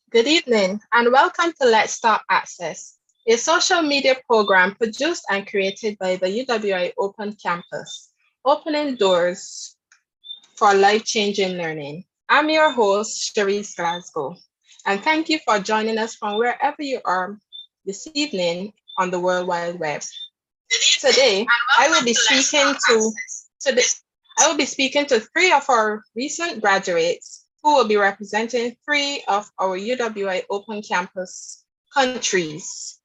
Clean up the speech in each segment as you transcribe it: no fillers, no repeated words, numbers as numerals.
Good evening, and welcome to Let's Talk Access, a social media program produced and created by the UWI Open Campus, opening doors for life-changing learning. I'm your host, Cherise Glasgow, and thank you for joining us from wherever you are this evening on the World Wide Web. Today, I will be speaking to today, I will be speaking to three of our recent graduates who will be representing three of our UWI Open Campus countries.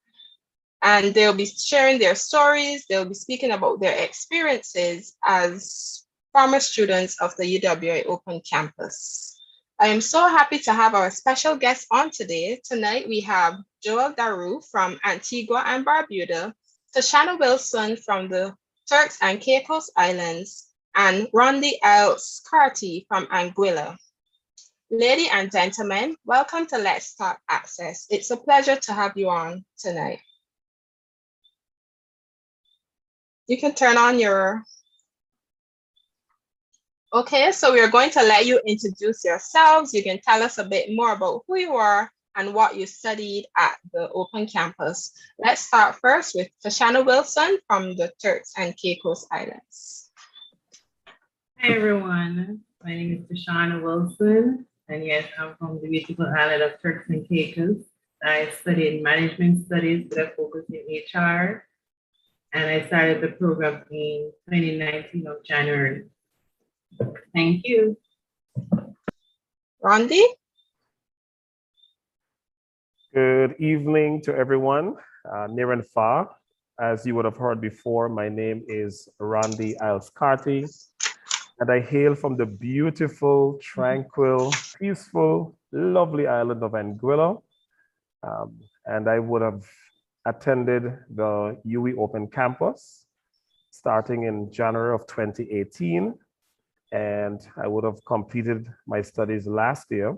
And they'll be sharing their stories, they'll be speaking about their experiences as former students of the UWI Open Campus. I am so happy to have our special guest on today. Tonight we have Joel Daru from Antigua and Barbuda, Tashana Wilson from the Turks and Caicos Islands, and Rondi L. Scarty from Anguilla. Ladies and gentlemen, welcome to Let's Talk Access. It's a pleasure to have you on tonight. You can turn on your... Okay, so we're going to let you introduce yourselves. You can tell us a bit more about who you are and what you studied at the Open Campus. Let's start first with Tashana Wilson from the Turks and Caicos Islands. Hi everyone, my name is Tashana Wilson, and yes, I'm from the beautiful island of Turks and Caicos. I studied management studies with a focus in HR, and I started the program in 2019 of January. Thank you. Rondi? Good evening to everyone, near and far. As you would have heard before, my name is Rondi Scarty, and I hail from the beautiful, tranquil, peaceful, lovely island of Anguilla. And I would have attended the UWI Open Campus starting in January of 2018. And I would have completed my studies last year.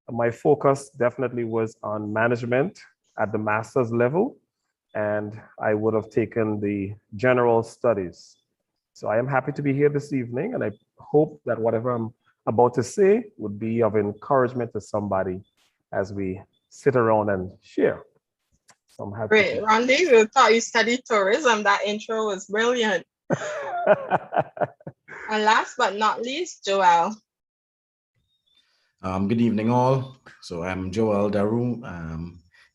My focus definitely was on management at the master's level, and I would have taken the general studies. So I am happy to be here this evening, and I hope that whatever I'm about to say would be of encouragement to somebody as we sit around and share. So I'm happy. Great, Rondi, we thought you studied tourism. That intro was brilliant. And last but not least, Joel. Good evening, all. So I'm Joel Daru,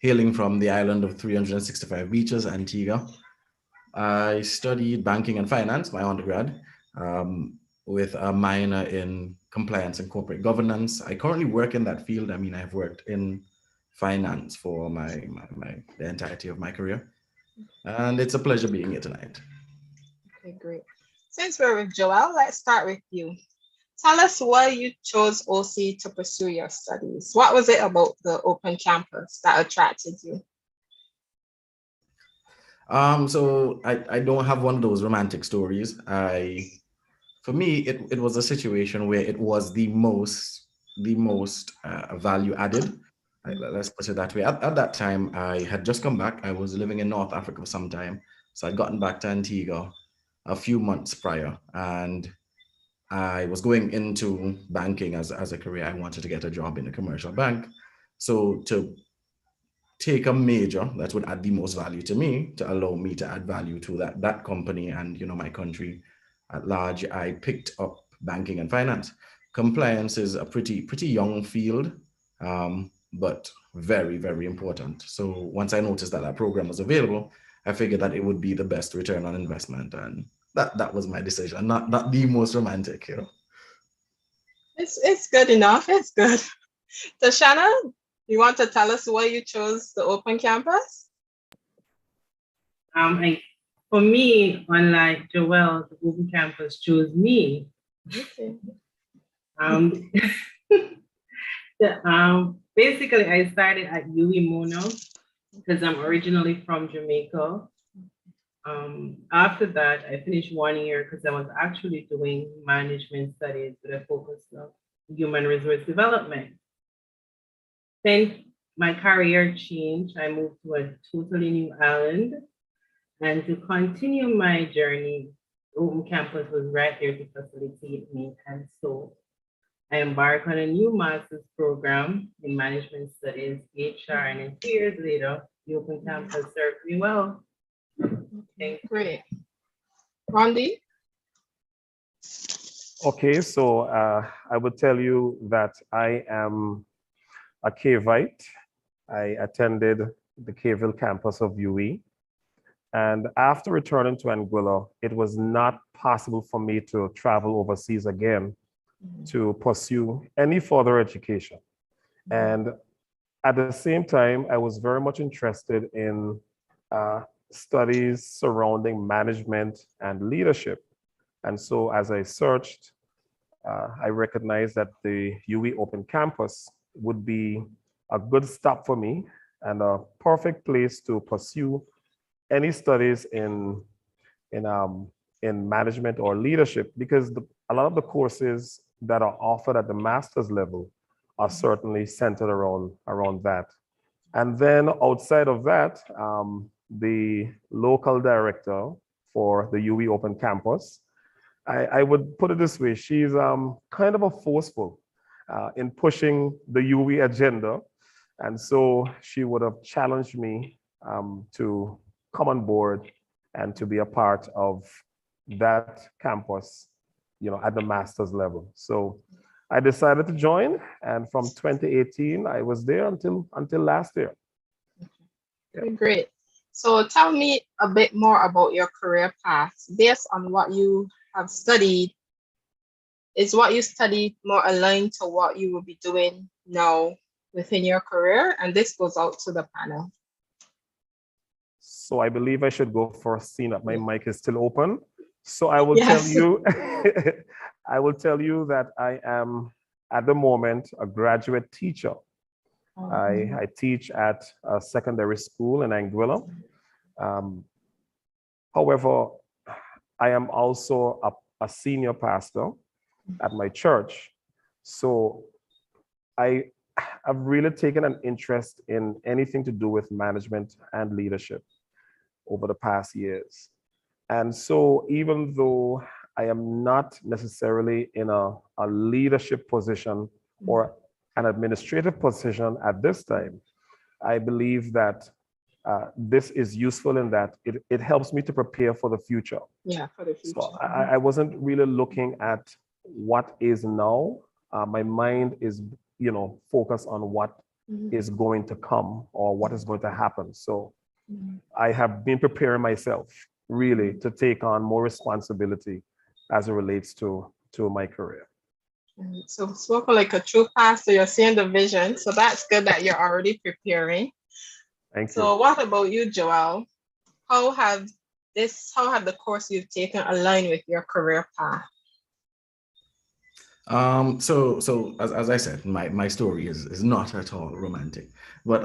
hailing from the island of 365 beaches, Antigua. I studied banking and finance, my undergrad, with a minor in compliance and corporate governance. I currently work in that field. I mean, I've worked in finance for the entirety of my career. And it's a pleasure being here tonight. Okay, great. Since we're with Joel, let's start with you. Tell us why you chose OC to pursue your studies. What was it about the Open Campus that attracted you? So I don't have one of those romantic stories. For me, it was a situation where it was the most value added. Let's put it that way. At that time, I had just come back. I was living in North Africa for some time. So I'd gotten back to Antigua a few months prior, and I was going into banking as a career. I wanted to get a job in a commercial bank. So to take a major that would add the most value to me, to allow me to add value to that company and my country at large, I picked up banking and finance. Compliance is a pretty young field, but very, very important. So once I noticed that program was available, I figured that it would be the best return on investment, and that was my decision. Not the most romantic, It's good enough. It's good. Tashana, you want to tell us why you chose the Open Campus? For me, unlike Joel, the Open Campus chose me. Okay. Basically, I started at UWI Mono because I'm originally from Jamaica. After that, I finished 1 year because I was actually doing management studies with a focus of human resource development. Then my career changed. I moved to a totally new island. And to continue my journey, Open Campus was right there to facilitate me. And so I embarked on a new master's program in management studies, HR, and then 2 years later, the Open Campus served me well. Thank you. Great. Rondi? Okay, so I would tell you that I am a Caveite. I attended the Caveville campus of UE. And after returning to Anguilla, it was not possible for me to travel overseas again to pursue any further education. And at the same time, I was very much interested in studies surrounding management and leadership. And so as I searched, I recognized that the UE Open Campus would be a good stop for me and a perfect place to pursue any studies in management or leadership, because a lot of the courses that are offered at the master's level are certainly centered around that. And then outside of that, the local director for the UE Open Campus, I would put it this way, she's kind of a forceful in pushing the UE agenda. And so she would have challenged me to come on board and to be a part of that campus, at the master's level. So I decided to join, and from 2018, I was there until last year. Okay, great. So tell me a bit more about your career path. Based on what you have studied, is what you studied more aligned to what you will be doing now within your career? And this goes out to the panel. So I believe I should go first, seeing that my mic is still open. So I will Yes. tell you, I will tell you that I am at the moment a graduate teacher. I teach at a secondary school in Anguilla. However, I am also a senior pastor at my church. So I have really taken an interest in anything to do with management and leadership over the past years. And so even though I am not necessarily in a leadership position or an administrative position at this time, I believe that this is useful in that it helps me to prepare for the future. Yeah, for the future. So I wasn't really looking at what is now. My mind is, focused on what is going to come or what is going to happen. So I have been preparing myself really to take on more responsibility as it relates to my career. So spoken like a true pastor, you're seeing the vision. So that's good that you're already preparing. Thank you. So what about you, Joel? How have the course you've taken aligned with your career path? So as I said, my story is not at all romantic, but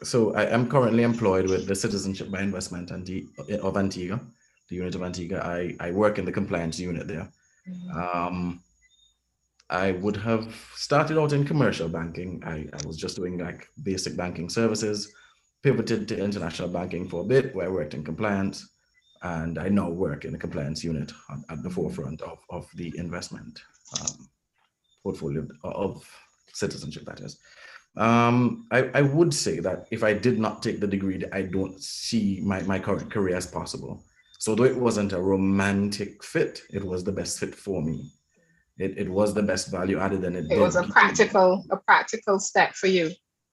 so I am currently employed with the Citizenship by Investment of Antigua, the unit of Antigua. I work in the compliance unit there. I would have started out in commercial banking. I was just doing like basic banking services, pivoted to international banking for a bit, where I worked in compliance, and I now work in the compliance unit at the forefront of the investment portfolio of Citizenship, that is. I would say that if I did not take the degree, I don't see my current career as possible. So though it wasn't a romantic fit, it was the best fit for me. It was the best value added, and it was a practical step for you.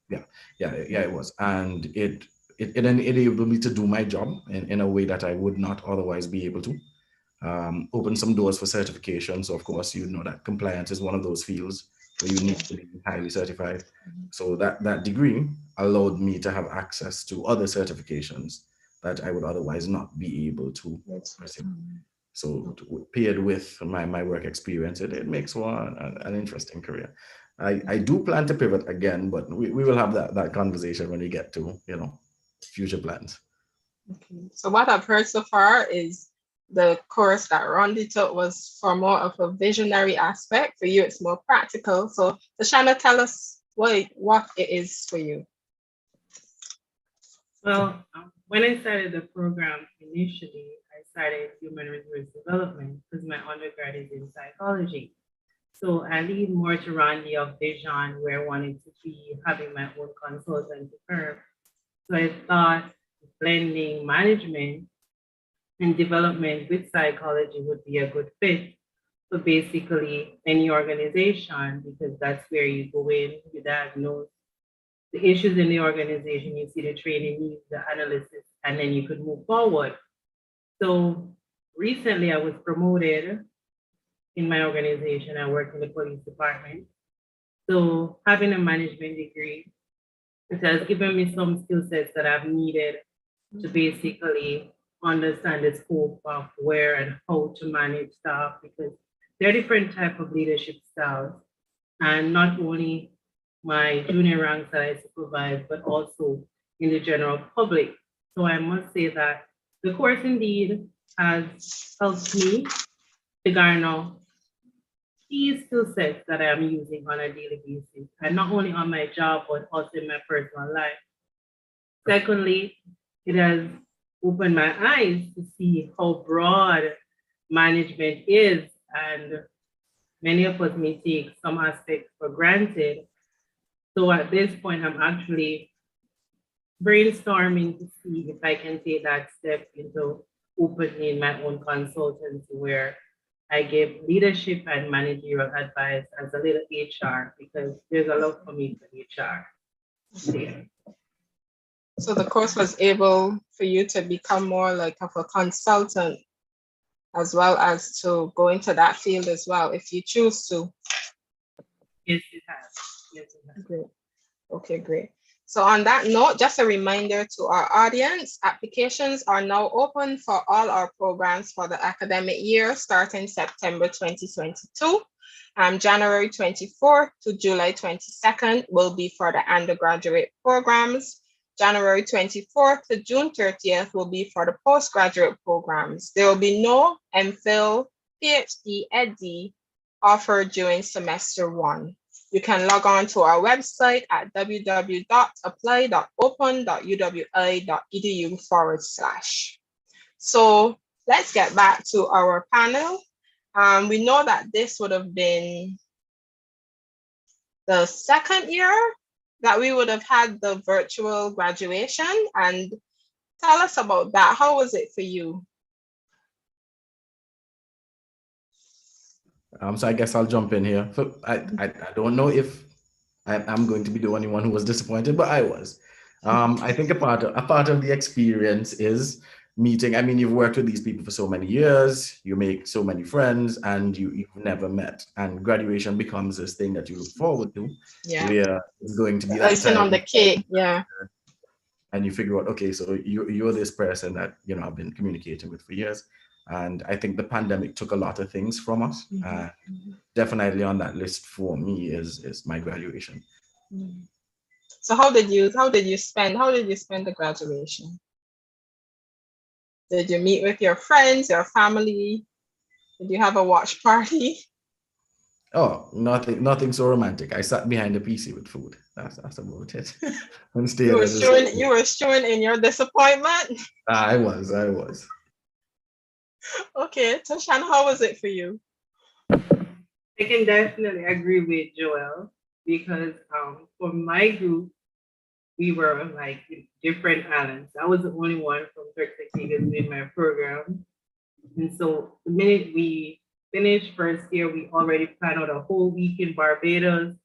Yeah, it was. And it enabled me to do my job in a way that I would not otherwise be able to. Open some doors for certification. So of course, you know that compliance is one of those fields where you need to be highly certified. So that degree allowed me to have access to other certifications that I would otherwise not be able to pursue. So paired with my work experience, it makes one an interesting career. I do plan to pivot again, but we will have that conversation when we get to, future plans. Okay. So what I've heard so far is the course that Rondi took was for more of a visionary aspect. For you, it's more practical. So Tashana, tell us what it is for you. Well, when I started the program initially, I started human resource development because my undergrad is in psychology. So I lean more to Randy of vision, where I wanted to be having my own consultancy firm. So I thought blending management and development with psychology would be a good fit for basically any organization, because that's where you go in, you diagnose the issues in the organization, you see the training needs, the analysis, and then you could move forward. So recently I was promoted in my organization. I work in the police department. So having a management degree, it has given me some skill sets that I've needed to basically understand the scope of where and how to manage staff, because there are different type of leadership styles, and not only my junior ranks that I supervise, but also in the general public. So I must say that the course indeed has helped me to garner key skill sets that I am using on a daily basis, and not only on my job, but also in my personal life. Secondly, it has opened my eyes to see how broad management is, and many of us may take some aspects for granted. So at this point, I'm actually brainstorming to see if I can take that step into opening my own consultancy, where I give leadership and managerial advice as a little HR, because there's a lot for me for HR. Yeah. So the course was able for you to become more like of a consultant, as well as to go into that field as well, if you choose to. Yes, it has. Yes, it has. Great. Okay, great. So on that note, just a reminder to our audience, applications are now open for all our programs for the academic year starting September 2022. January 24th to July 22nd will be for the undergraduate programs. January 24th to June 30th will be for the postgraduate programs. There will be no MPhil, PhD, EdD offered during semester 1. You can log on to our website at www.apply.open.uwi.edu/. So let's get back to our panel. We know that this would have been the second year that we would have had the virtual graduation, and tell us about that. How was it for you? So I guess I'll jump in here. So I don't know if I'm going to be the only one who was disappointed, but I was. I think a part of the experience is meeting. I mean, you've worked with these people for so many years, you make so many friends, and you've never met. And graduation becomes this thing that you look forward to. Yeah. Where it's going to be that icing on the cake. Yeah. And you figure out, okay, so you're this person that I've been communicating with for years. And I think the pandemic took a lot of things from us. Definitely on that list for me is my graduation. So how did you spend the graduation? Did you meet with your friends, your family? Did you have a watch party? Oh, nothing so romantic. I sat behind the PC with food. That's about it. You were showing in your disappointment. I was. Okay, Tashana, how was it for you? I can definitely agree with Joel, because for my group, we were like different islands. I was the only one from Turks and Caicos in my program. And so the minute we finished first year, we already planned out a whole week in Barbados,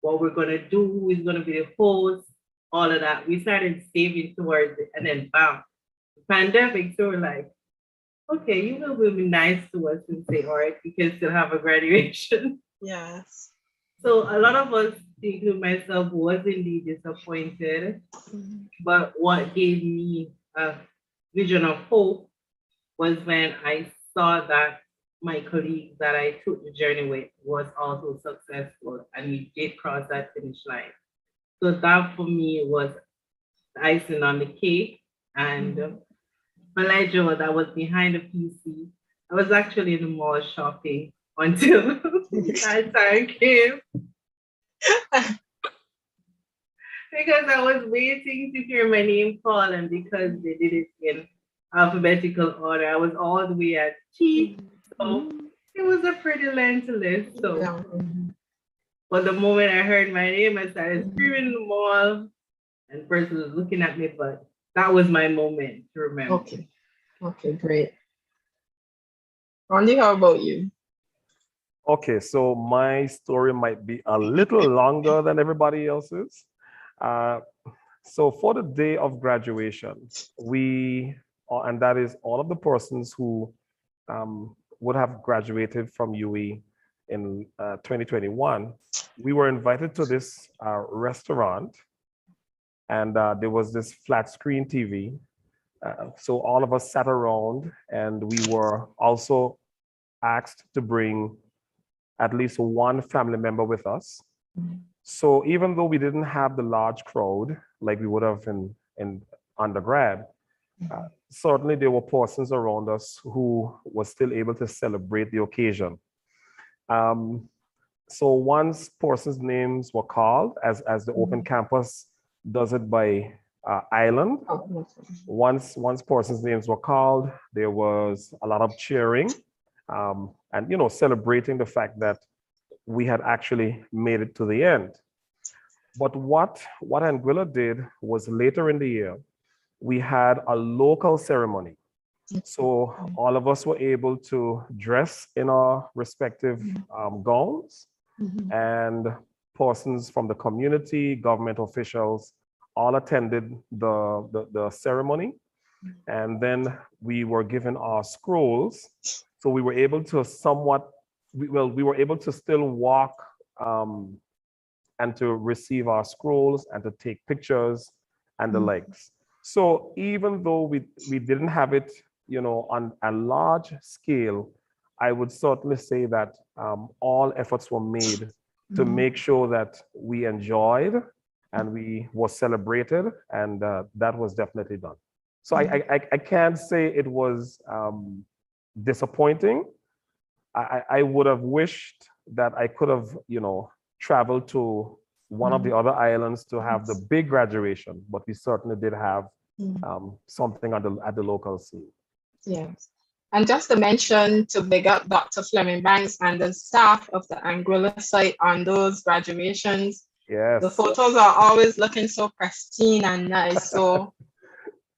what we're gonna do, who is gonna be the host, all of that. We started saving towards it, and then bam, the pandemic. So we're like, okay, you will be nice to us and say, all right, we can still have a graduation. Yes. So a lot of us, including myself, was indeed disappointed. But what gave me a vision of hope was when I saw that my colleague that I took the journey with was also successful, and we did cross that finish line. So that for me was the icing on the cake. And unlike Joe, that was behind the PC, I was actually in the mall shopping until that time came. Because I was waiting to hear my name called, and because they did it in alphabetical order, I was all the way at T. So it was a pretty lentilist. So, Yeah. but the moment I heard my name, I started screaming in the mall, and the person was looking at me. But that was my moment to remember. Okay. Okay, great. Randy, how about you? Okay, so my story might be a little longer than everybody else's. Uh, so for the day of graduation, and that is all of the persons who would have graduated from UE in 2021, we were invited to this restaurant, and there was this flat screen TV. So all of us sat around, and we were also asked to bring at least one family member with us. So even though we didn't have the large crowd like we would have in undergrad, certainly there were persons around us who were still able to celebrate the occasion. So once persons' names were called, as the Open Campus does it by island, once persons' names were called, there was a lot of cheering and celebrating the fact that we had actually made it to the end. But what Anguilla did was later in the year, we had a local ceremony. So all of us were able to dress in our respective gowns, and persons from the community, government officials, all attended the ceremony. And then we were given our scrolls. So we were able to we were able to still walk and to receive our scrolls and to take pictures and the likes. So even though we didn't have it, on a large scale, I would certainly say that all efforts were made to make sure that we enjoyed and we were celebrated, and that was definitely done. So I can't say it was disappointing. I would have wished that I could have, traveled to one of the other islands to have the big graduation, but we certainly did have something at the local scene. Yes. And just to mention, to big up Dr. Fleming Banks and the staff of the Anguilla site on those graduations. Yes. The photos are always looking so pristine and nice. So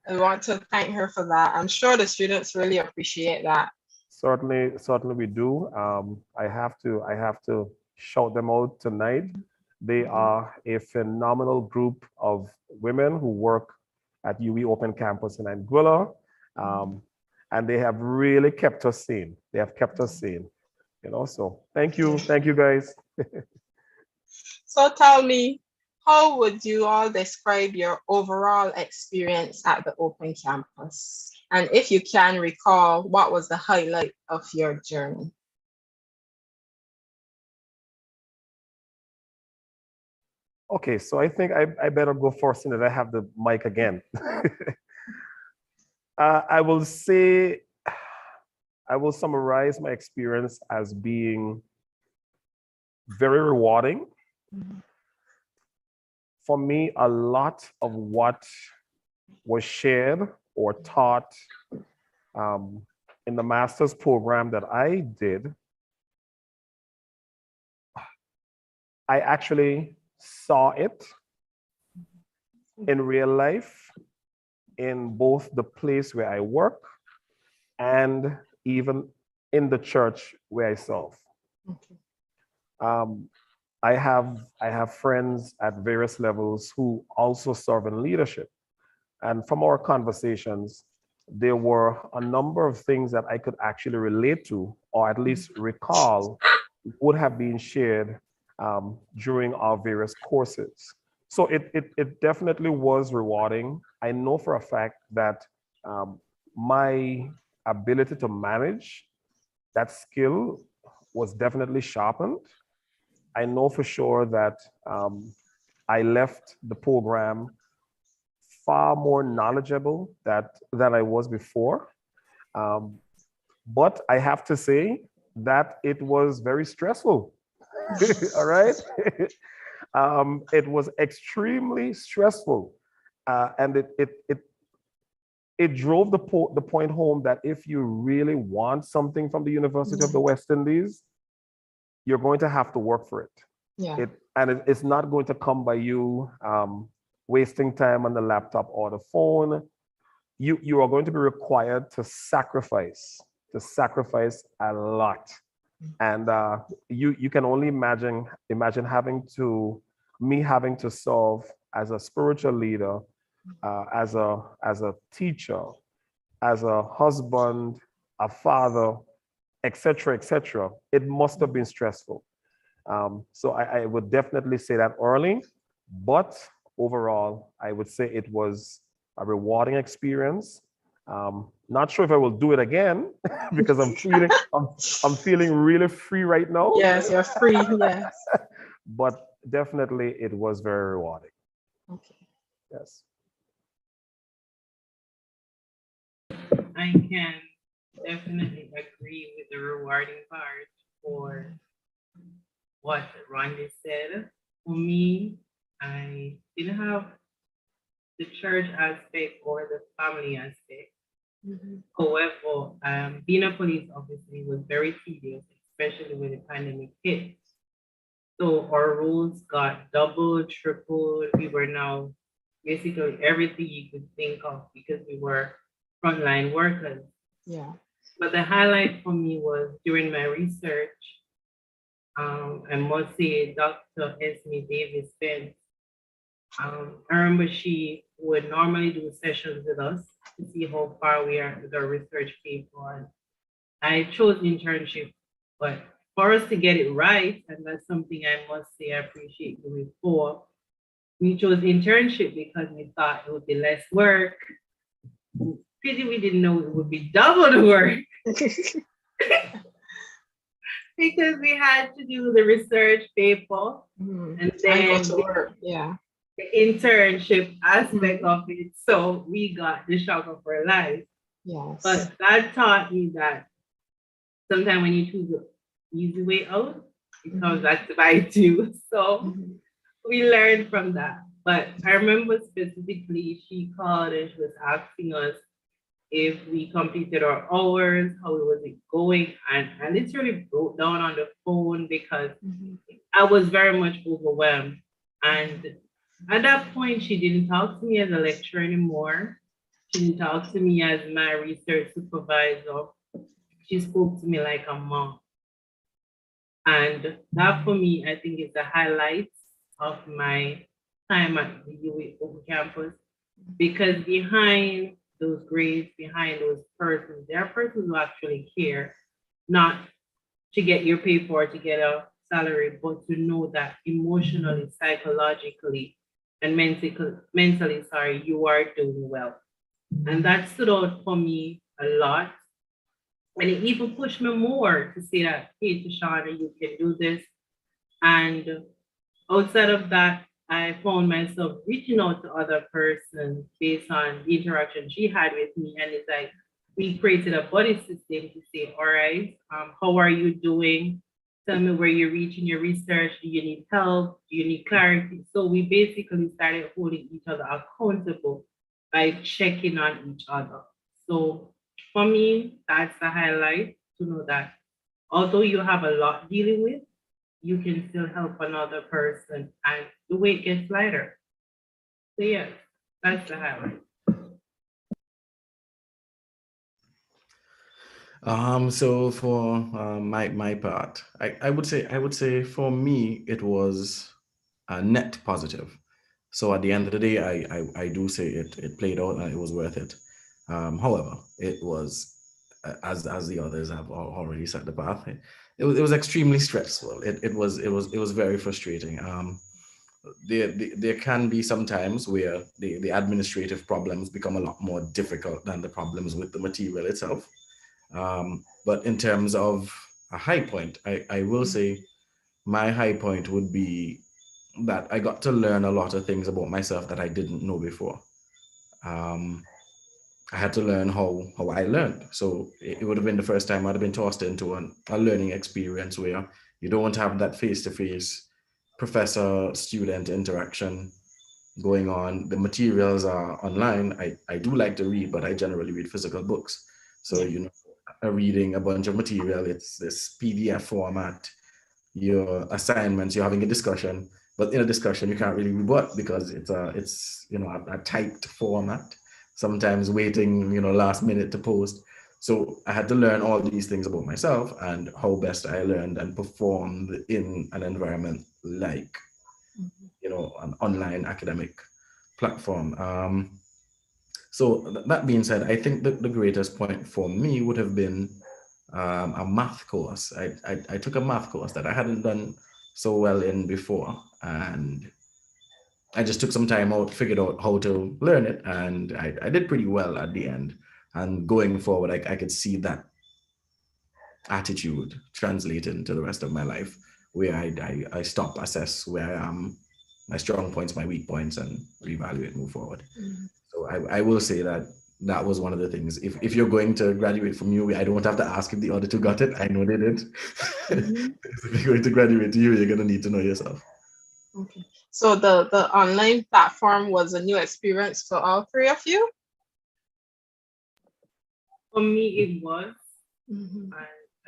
I want to thank her for that. I'm sure the students really appreciate that. Certainly we do. I have to shout them out tonight. They are a phenomenal group of women who work at UWI Open Campus in Anguilla. And they have really kept us sane. They have kept us sane, so thank you guys. So tell me, how would you all describe your overall experience at the Open Campus? And if you can recall, what was the highlight of your journey? Okay, so I think I better go first and that I have the mic again. I will summarize my experience as being very rewarding. For me, a lot of what was shared or taught in the master's program that I did, I actually saw it in real life, in both the place where I work and even in the church where I serve. I have friends at various levels who also serve in leadership. And from our conversations, there were a number of things that I could actually relate to, or at least recall, would have been shared during our various courses. So it definitely was rewarding. I know for a fact that my ability to manage, that skill was definitely sharpened. I know for sure that I left the program far more knowledgeable than I was before. But I have to say that it was very stressful. All right. It was extremely stressful. And it drove the point home that if you really want something from the University of the West Indies, you're going to have to work for it. Yeah. It's not going to come by you wasting time on the laptop or the phone. You are going to be required to sacrifice a lot. And you can only imagine having to solve as a spiritual leader, as a teacher, as a husband, a father, etc., etc. It must have been stressful. So I would definitely say that early, but overall, I would say it was a rewarding experience. Not sure if I will do it again because I'm feeling really free right now. Yes, you're free. Yes. But definitely, it was very rewarding. Okay. Yes. I can definitely agree with the rewarding part for what Randy said. For me, I didn't have the church aspect or the family aspect. However, being a police officer was very tedious, especially when the pandemic hit. So our roles got doubled, tripled. We were now basically everything you could think of because we were frontline workers. Yeah. But the highlight for me was during my research, I must say Dr. Esme Davis Spence. I remember she would normally do sessions with us to see how far we are with our research paper. And I chose internship, but for us to get it right, and that's something I must say I appreciate you for, we chose internship because we thought it would be less work. Pity we didn't know it would be double the work. Because we had to do the research paper and then go to work. Yeah. the internship aspect of it. So we got the shock of our life. Yes. But that taught me that sometimes when you choose the easy way out, it comes back to bite you. So we learned from that. But I remember specifically she called and she was asking us if we completed our hours, how was it going? And I literally broke down on the phone because I was very much overwhelmed. And at that point, she didn't talk to me as a lecturer anymore. She didn't talk to me as my research supervisor. She spoke to me like a mom. And that for me, I think is the highlight of my time at the UWI Open Campus, because behind those grades, behind those persons, there are persons who actually care, not to get your paper or to get a salary, but to know that emotionally, psychologically, and mentally, you are doing well. And that stood out for me a lot. And it even pushed me more to say that, hey, Tashana, you can do this. And outside of that, I found myself reaching out to other persons based on the interaction she had with me. And it's like, we created a buddy system to say, all right, how are you doing? Tell me where you're reaching your research. Do you need help? Do you need clarity? So we basically started holding each other accountable by checking on each other. So for me, that's the highlight, to know that although you have a lot dealing with, you can still help another person and the weight gets lighter. So yeah, that's the highlight. So for my part, I would say for me it was a net positive. So at the end of the day, I do say it played out and it was worth it. However, it was as the others have already set the path. It was extremely stressful. It was very frustrating. There can be some times where the administrative problems become a lot more difficult than the problems with the material itself. But in terms of a high point, I will say my high point would be that I got to learn a lot of things about myself that I didn't know before. I had to learn how I learned. So it would have been the first time I'd have been tossed into a learning experience where you don't have that face-to-face professor-student interaction going on. The materials are online. I do like to read, but I generally read physical books. So, reading a bunch of material, it's this PDF format. your assignments, you're having a discussion, but in a discussion you can't really rebut because it's a typed format, sometimes waiting last minute to post. So I had to learn all these things about myself and how best I learned and performed in an environment like an online academic platform. So that being said, I think that the greatest point for me would have been a math course. I took a math course that I hadn't done so well in before, and I just took some time out, figured out how to learn it, and I did pretty well at the end. And going forward, I could see that attitude translate into the rest of my life, where I stop, assess where I am, my strong points, my weak points, and reevaluate, move forward. So I will say that was one of the things. If you're going to graduate from UWI, I don't have to ask if the other two got it. I know they did. If you're going to graduate to UWI, you're going to need to know yourself. Okay. So the online platform was a new experience for all three of you? For me, it was. Mm-hmm.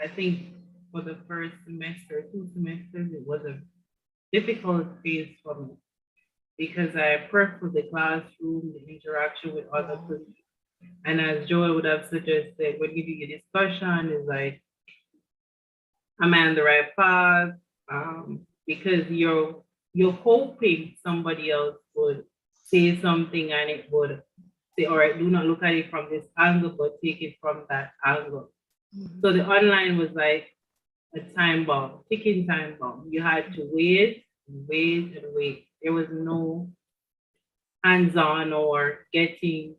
I think for the first semester, 2 semesters, it was a difficult phase for me because I prefer the classroom, the interaction with other people. And as Joel would have suggested, when you do your discussion, is like, am I on the right path? Because you're hoping somebody else would say something and it would say, all right, do not look at it from this angle, but take it from that angle. So the online was like a time bomb, ticking time bomb. You had to wait, wait, and wait. There was no hands-on or getting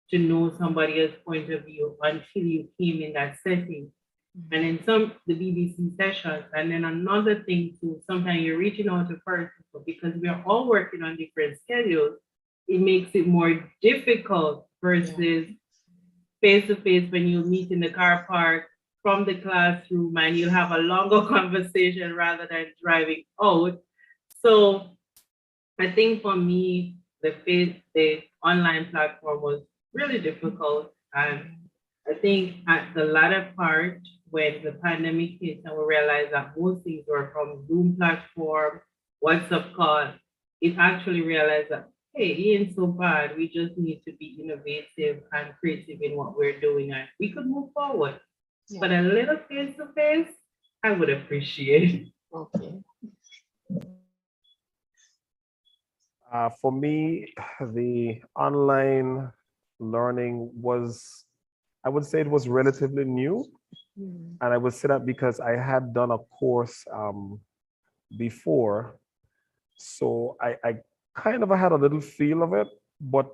to know somebody else's point of view until you came in that setting. And in the BBC sessions, and then another thing too, sometimes you're reaching out to first people because we're all working on different schedules. It makes it more difficult versus face-to-face when you meet in the car park from the classroom and you'll have a longer conversation rather than driving out. So I think for me, the online platform was really difficult. And I think at the latter part, when the pandemic hit and we realized that most things were from Zoom platform, WhatsApp call, it actually realized that, hey, it ain't so bad. We just need to be innovative and creative in what we're doing and we could move forward. Yeah. But a little face-to-face, I would appreciate. Okay. For me, the online learning was, I would say it was relatively new. And I would say that because I had done a course before. So I kind of had a little feel of it. But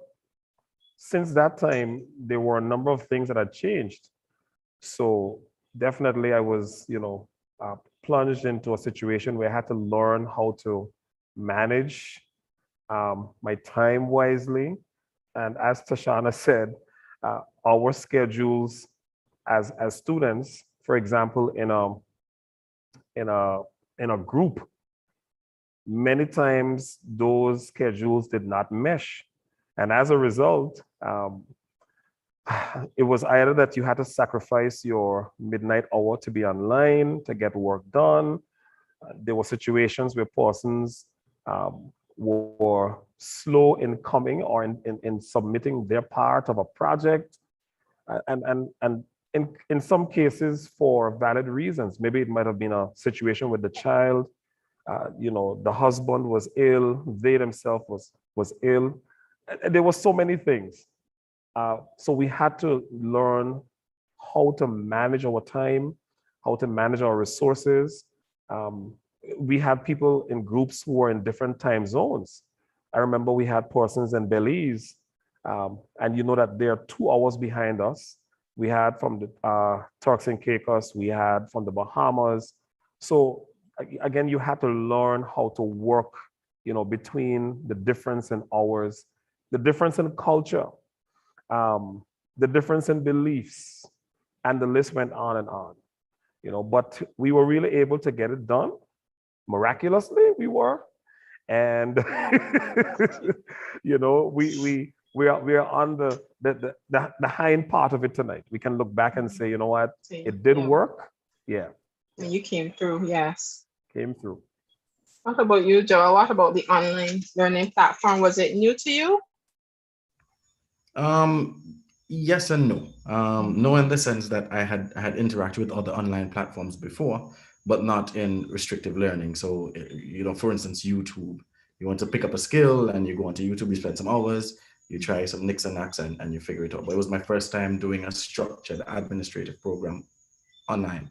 since that time, there were a number of things that had changed. So definitely I was, plunged into a situation where I had to learn how to manage my time wisely. And as Tashana said, our schedules as students, for example, in a group, many times those schedules did not mesh. And as a result, it was either that you had to sacrifice your midnight hour to be online to get work done. There were situations where persons were slow in coming or in submitting their part of a project. And in some cases for valid reasons. Maybe it might have been a situation with the child, the husband was ill, they themselves was ill. And there were so many things. So we had to learn how to manage our time, how to manage our resources. We had people in groups who were in different time zones. I remember we had persons in Belize, and you know that they're 2 hours behind us. We had from the Turks and Caicos, we had from the Bahamas. So again, you had to learn how to work, between the difference in hours, the difference in culture, the difference in beliefs, and the list went on and on. But we were really able to get it done. Miraculously, we were. And we are on the hind part of it tonight. We can look back and say, you know what, it did work. Yeah. And you came through, yes. came through. What about you, Joel? What about the online learning platform? Was it new to you? Yes and no. No, in the sense that I had interacted with other online platforms before, but not in restrictive learning. So, for instance, YouTube. You want to pick up a skill and you go onto YouTube, you spend some hours, you try some nicks and knacks and you figure it out. But it was my first time doing a structured administrative program online.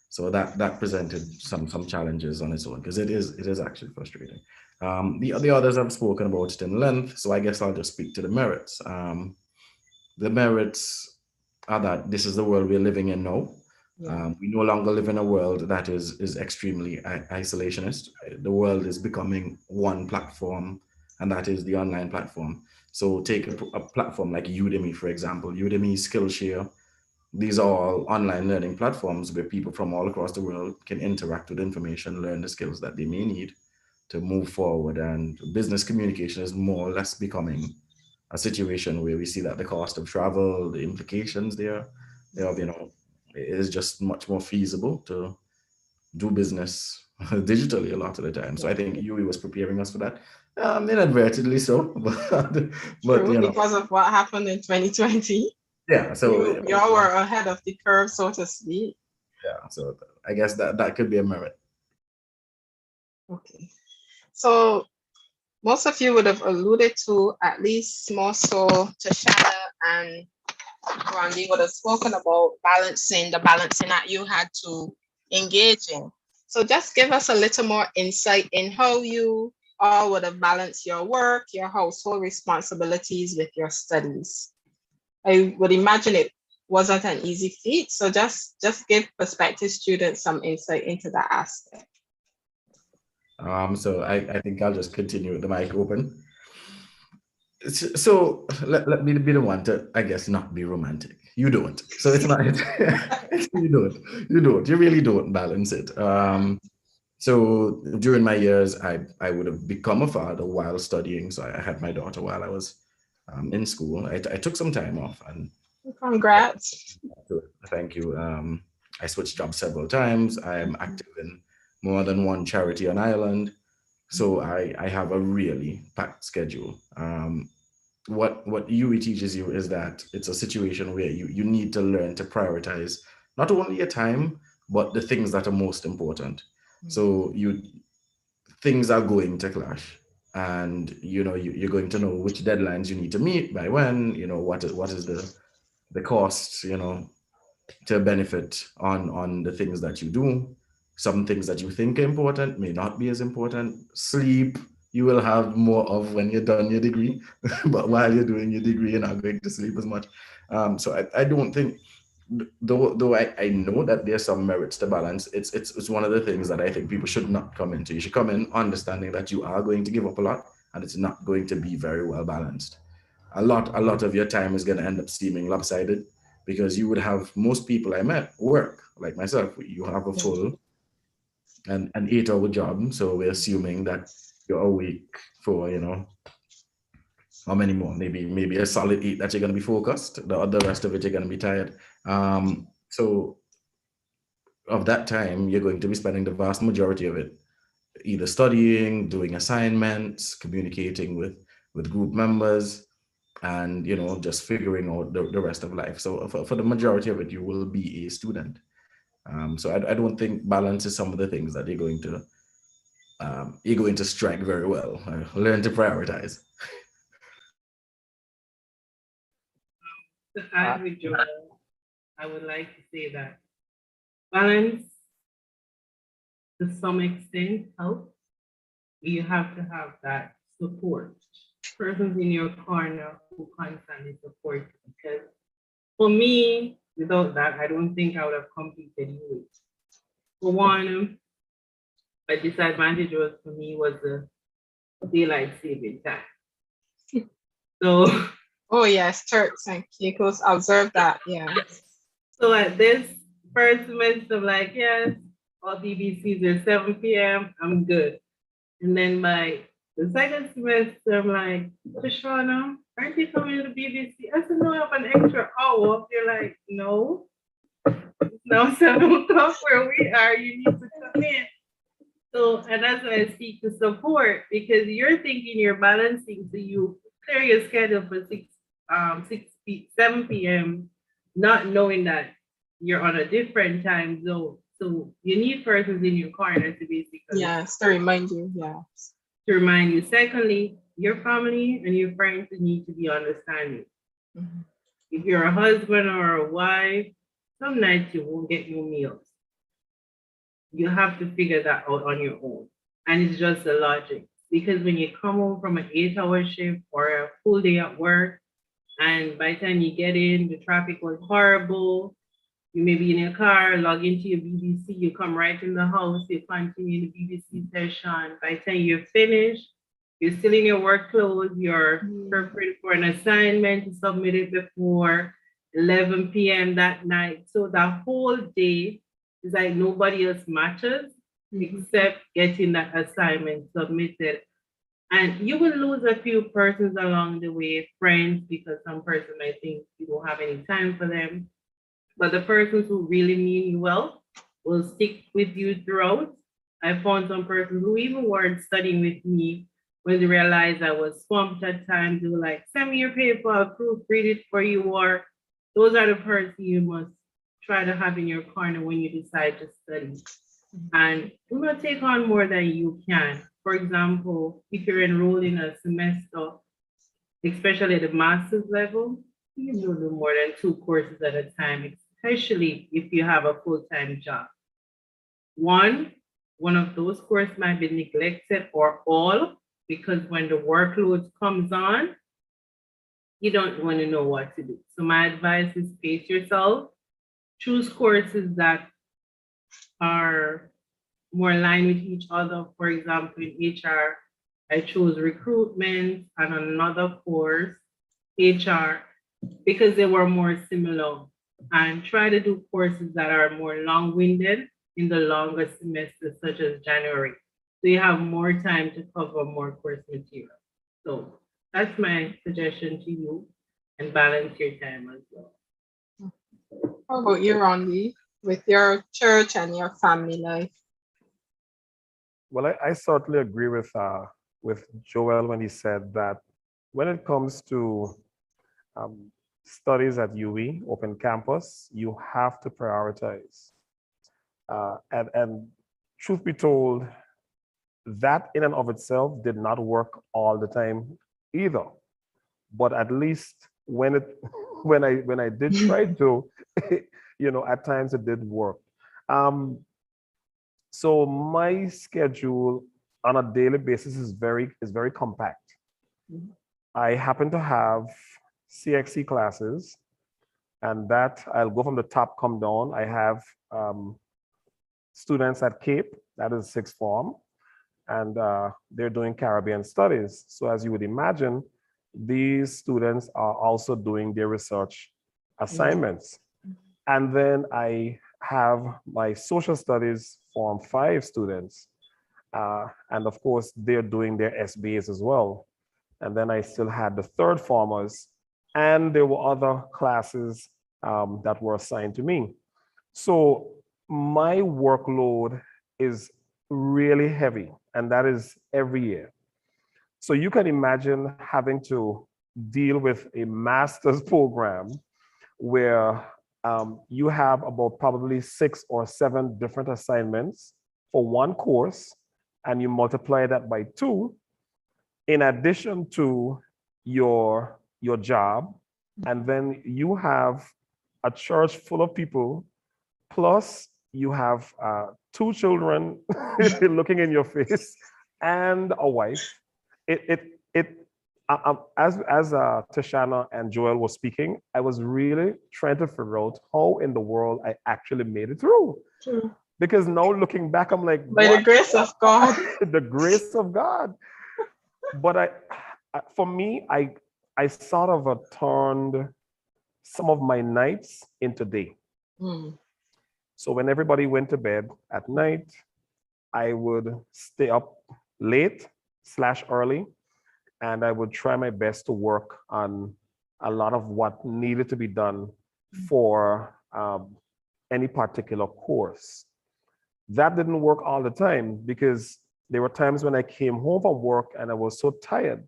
So that presented some challenges on its own because it is actually frustrating. The others I've spoken about it in length, so I guess I'll just speak to the merits. The merits are that this is the world we're living in now. Yeah. We no longer live in a world that is extremely isolationist. The world is becoming one platform, and that is the online platform. So take a platform like Udemy, for example. Udemy, Skillshare. These are all online learning platforms where people from all across the world can interact with information, learn the skills that they may need to move forward. And business communication is more or less becoming a situation where we see that the cost of travel, the implications there, it is just much more feasible to do business digitally a lot of the time. So I think UE was preparing us for that, inadvertently so, but True, because of what happened in 2020. Yeah, so you all were ahead of the curve, so to speak. Yeah, so I guess that could be a merit. Okay, so most of you would have alluded to, at least more so, Tashana and Randy would have spoken about the balancing that you had to engage in. So just give us a little more insight in how you all would have balanced your work, your household responsibilities with your studies. I would imagine it wasn't an easy feat. So just give prospective students some insight into that aspect. So I think I'll just continue with the mic open. So let me be the one to, I guess, not be romantic. You don't. So it's not, you really don't balance it. So during my years, I would have become a father while studying. So I had my daughter while I was in school. I took some time off and Congrats. thank you. I switched jobs several times. I am active in more than one charity on Ireland. So I have a really packed schedule. What UE teaches you is that it's a situation where you need to learn to prioritize not only your time, but the things that are most important. So things are going to clash, and you're going to know which deadlines you need to meet by when. What is the cost, to benefit on the things that you do. Some things that you think are important may not be as important. Sleep, you will have more of when you're done your degree, but while you're doing your degree, you're not going to sleep as much. So I don't think, though I know that there's some merits to balance, it's one of the things that I think people should not come into. You should come in understanding that you are going to give up a lot and it's not going to be very well balanced. A lot of your time is going to end up seeming lopsided, because you would have, most people I met work like myself. You have a full and an 8-hour job, so we're assuming that you're awake for how many more, maybe a solid 8 that you're going to be focused. The other rest of it you're going to be tired. So of that time, you're going to be spending the vast majority of it either studying, doing assignments, communicating with group members, and just figuring out the rest of life. So for the majority of it, you will be a student. So I don't think balance is some of the things that you're going to strike very well. Learn to prioritize. To add with Joel, I would like to say that balance to some extent helps. You have to have that support. Persons in your corner who constantly support you. Because for me, without that, I don't think I would have completed UE. For one, a disadvantage for me was the daylight saving time. So Oh yes, Turks and Caicos, observe that. Yeah. So at this first semester, I'm like, yes, all BBCs are 7 p.m. I'm good. And then by the second semester, I'm like, Tashana, aren't you coming to the BBC? I said, no, I have an extra hour. They're like, no, it's now 7 o'clock where we are. You need to come in. So So, and that's why I seek the support, because you're thinking you're balancing, so you clear your schedule for 7 p.m., not knowing that you're on a different time zone. So you need persons in your corner to basically Yes, to remind you. Yes. to remind you. Secondly, your family and your friends need to be understanding. Mhm. If you're a husband or a wife, some nights you won't get your meals. You have to figure that out on your own. And it's just the logic. Because when you come home from an 8-hour shift or a full day at work, and by the time you get in, the traffic was horrible. You may be in your car, log into your BBC, you come right in the house, you continue the BBC session. By the time you're finished, you're still in your work clothes, you're preparing for an assignment to submit it before 11 p.m. that night. So that whole day is like nobody else matches except getting that assignment submitted. And you will lose a few persons along the way, friends, because some person might think you don't have any time for them. But the persons who really mean you well will stick with you throughout. I found some persons who even weren't studying with me when they realized I was swamped at times. They were like, send me your paper, I'll proofread it for you. Or those are the persons you must try to have in your corner when you decide to study. And do not take on more than you can. For example, if you're enrolled in a semester, especially at the master's level, you don't do more than 2 courses at a time, especially if you have a full-time job. One of those courses might be neglected or all, because when the workload comes on, you don't want to know what to do. So my advice is pace yourself, choose courses that are more aligned with each other. For example, in HR, I chose recruitment and another course, HR, because they were more similar. And try to do courses that are more long-winded in the longer semesters, such as January. So you have more time to cover more course material. So that's my suggestion to you, and balance your time as well. How about you, Rondi, with your church and your family life? Well, I certainly agree with Joel when he said that when it comes to studies at UWI Open Campus, you have to prioritize. And truth be told, that in and of itself did not work all the time either. But at least when it when I did try to, at times it did work. So my schedule on a daily basis is very compact. I happen to have CXC classes, and that I'll go from the top, come down. I have students at Cape, that is sixth form, and they're doing Caribbean studies. So as you would imagine, these students are also doing their research assignments. And then I have my social studies Form 5 students. And of course, they're doing their SBAs as well. And then I still had the third formers, and there were other classes that were assigned to me. So my workload is really heavy, and that is every year. So you can imagine having to deal with a master's program where you have about probably 6 or 7 different assignments for one course, and you multiply that by 2, in addition to your job. And then you have a church full of people, plus you have 2 children looking in your face and a wife. As Tashana and Joel were speaking, I was really trying to figure out how in the world I actually made it through. True. Because now looking back, I'm like, By the grace of God. The grace of God. But for me, I sort of turned some of my nights into day. So when everybody went to bed at night, I would stay up late / early, and I would try my best to work on a lot of what needed to be done for any particular course. that didn't work all the time because there were times when I came home from work and I was so tired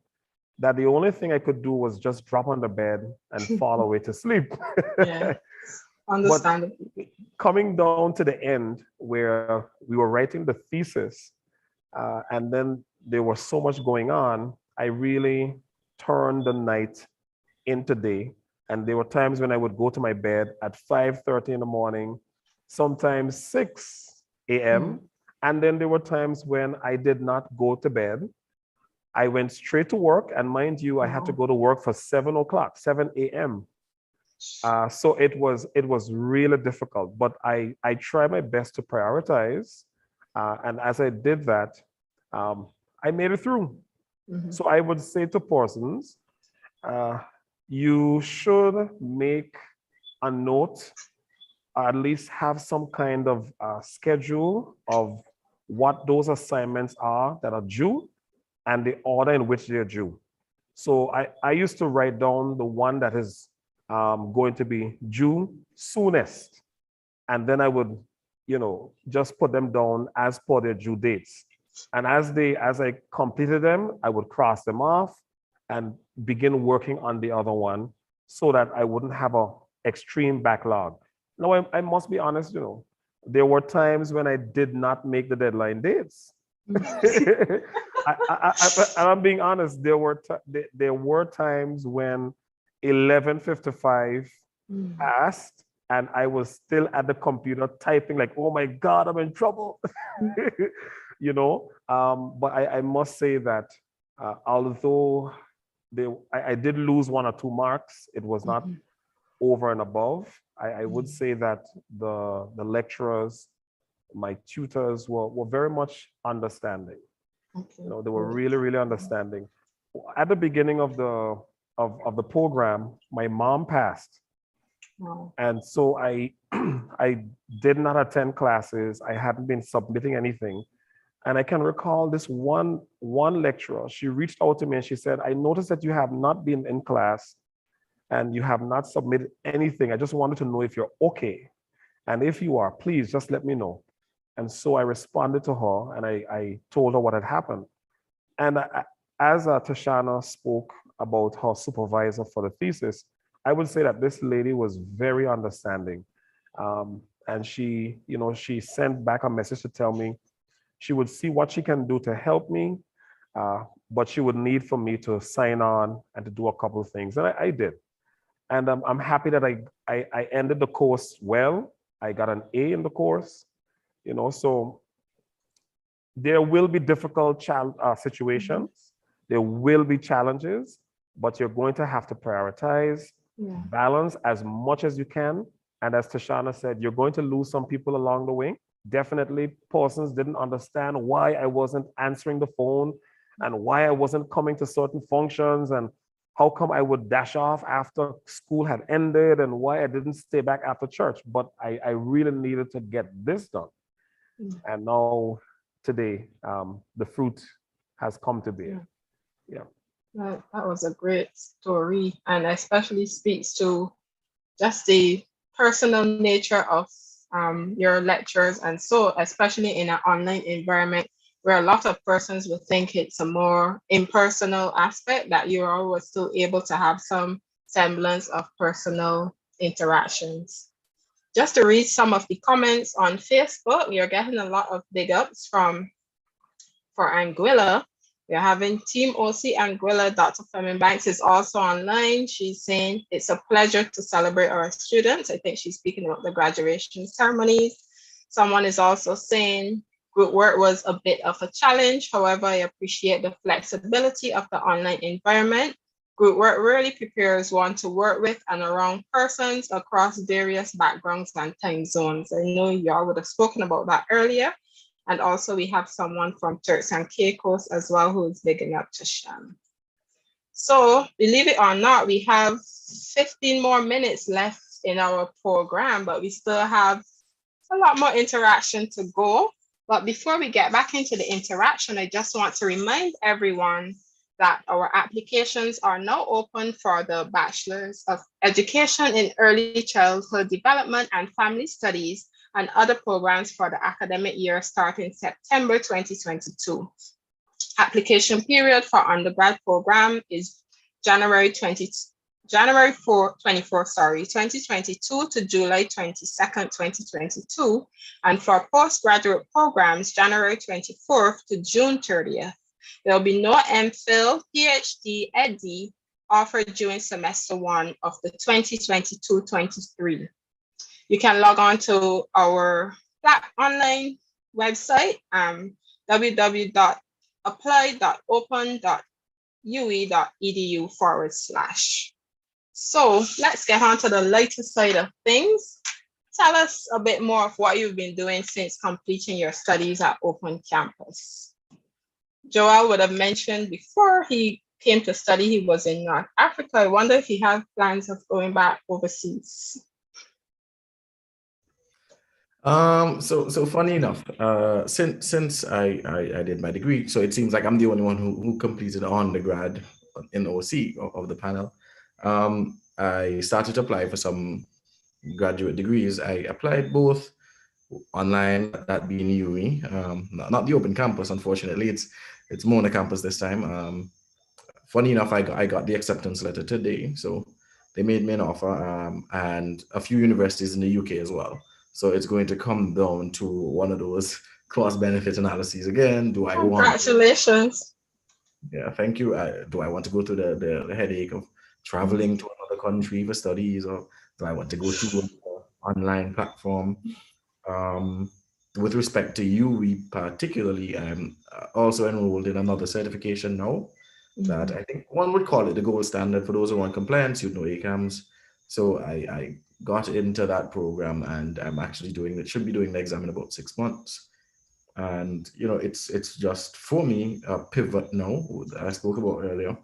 that the only thing I could do was just drop on the bed and fall away to sleep. Yeah, But understandable. coming down to the end where we were writing the thesis, and then there was so much going on, I really turned the night into day. And there were times when I would go to my bed at 5:30 in the morning, sometimes 6 a.m. And then there were times when I did not go to bed. I went straight to work. And mind you, I had to Wow. go to work for 7 o'clock, 7 a.m. So it was really difficult, but I try my best to prioritize. And as I did that, I made it through. Mhm. So I would say to persons, uh, you should make a note, or at least have some kind of schedule of what those assignments are that are due and the order in which they're due. So I used to write down the one that is going to be due soonest. And then I would, just put them down as per their due dates. And as I completed them, I would cross them off and begin working on the other one so that I wouldn't have a extreme backlog. Now, I must be honest, there were times when I did not make the deadline dates. I'm being honest. There were times when 11:55 Mhm. passed, and I was still at the computer typing like, "Oh my God, I'm in trouble," But I must say that although I did lose 1 or 2 marks, it was not Mhm. over and above. I would say that the lecturers, my tutors were very much understanding. Okay, They were great. really, really understanding. At the beginning of the program, my mom passed. Wow. And so I I did not attend classes. I hadn't been submitting anything. And I can recall this one lecturer, she reached out to me and she said, "I noticed that you have not been in class and you have not submitted anything. I just wanted to know if you're okay. And if you are, please just let me know." And so I responded to her and I told her what had happened. And as Tashana spoke about her supervisor for the thesis, I would say that this lady was very understanding. And she sent back a message to tell me she would see what she can do to help me, but she would need for me to sign on and to do a couple of things. And I did. And I'm happy that I ended the course well. I got an A in the course, so there will be difficult situations. There will be challenges, but you're going to have to prioritize, Yeah. balance as much as you can. And as Tashana said, you're going to lose some people along the way. Definitely, persons didn't understand why I wasn't answering the phone and why I wasn't coming to certain functions and how come I would dash off after school had ended and why I didn't stay back after church. But I really needed to get this done. And now, today, the fruit has come to bear. Yeah. That was a great story, and especially speaks to just the personal nature of your lectures, and so especially in an online environment where a lot of persons would think it's a more impersonal aspect, that you're always still able to have some semblance of personal interactions. Just to read some of the comments on Facebook, we are getting a lot of big ups for Anguilla. We're having Team OC Anguilla. Dr. Fleming Banks is also online. She's saying it's a pleasure to celebrate our students. I think she's speaking about the graduation ceremonies. Someone is also saying group work was a bit of a challenge. However, I appreciate the flexibility of the online environment. Group work really prepares one to work with and around persons across various backgrounds and time zones. I know y'all would have spoken about that earlier. And also we have someone from Turks and Caicos as well who's bigging up Tashana. So believe it or not, we have 15 more minutes left in our program, but we still have a lot more interaction to go. But before we get back into the interaction, I just want to remind everyone that our applications are now open for the Bachelor's of Education in Early Childhood Development and Family Studies and other programs for the academic year starting September 2022. Application period for undergrad program is January 24, 2022 to July 22nd, 2022. And for postgraduate programs, January 24th to June 30th. There will be no MPhil, PhD, EdD offered during semester one of the 2022-23. You can log on to our online website, www.apply.open.ue.edu/. So let's get on to the lighter side of things. Tell us a bit more of what you've been doing since completing your studies at Open Campus. Joel would have mentioned before he came to study, he was in North Africa. I wonder if he has plans of going back overseas. So funny enough, since I did my degree, so it seems like I'm the only one who completed undergrad in OC of the panel. I started to apply for some graduate degrees. I applied both online, that being UWI, not the Open Campus, unfortunately. It's Mona Campus this time. Funny enough, I got the acceptance letter today, so they made me an offer, and a few universities in the UK as well. So it's going to come down to one of those cost-benefit analyses again. Do I want? Congratulations. Yeah, thank you. Do I want to go through the headache of traveling to another country for studies, or do I want to go through an online platform? With respect to UWI particularly, I'm also enrolled in another certification now that I think one would call it the gold standard for those who want compliance, ACAMS. So I got into that program, and I'm actually should be doing the exam in about 6 months. And it's just for me a pivot now that I spoke about earlier,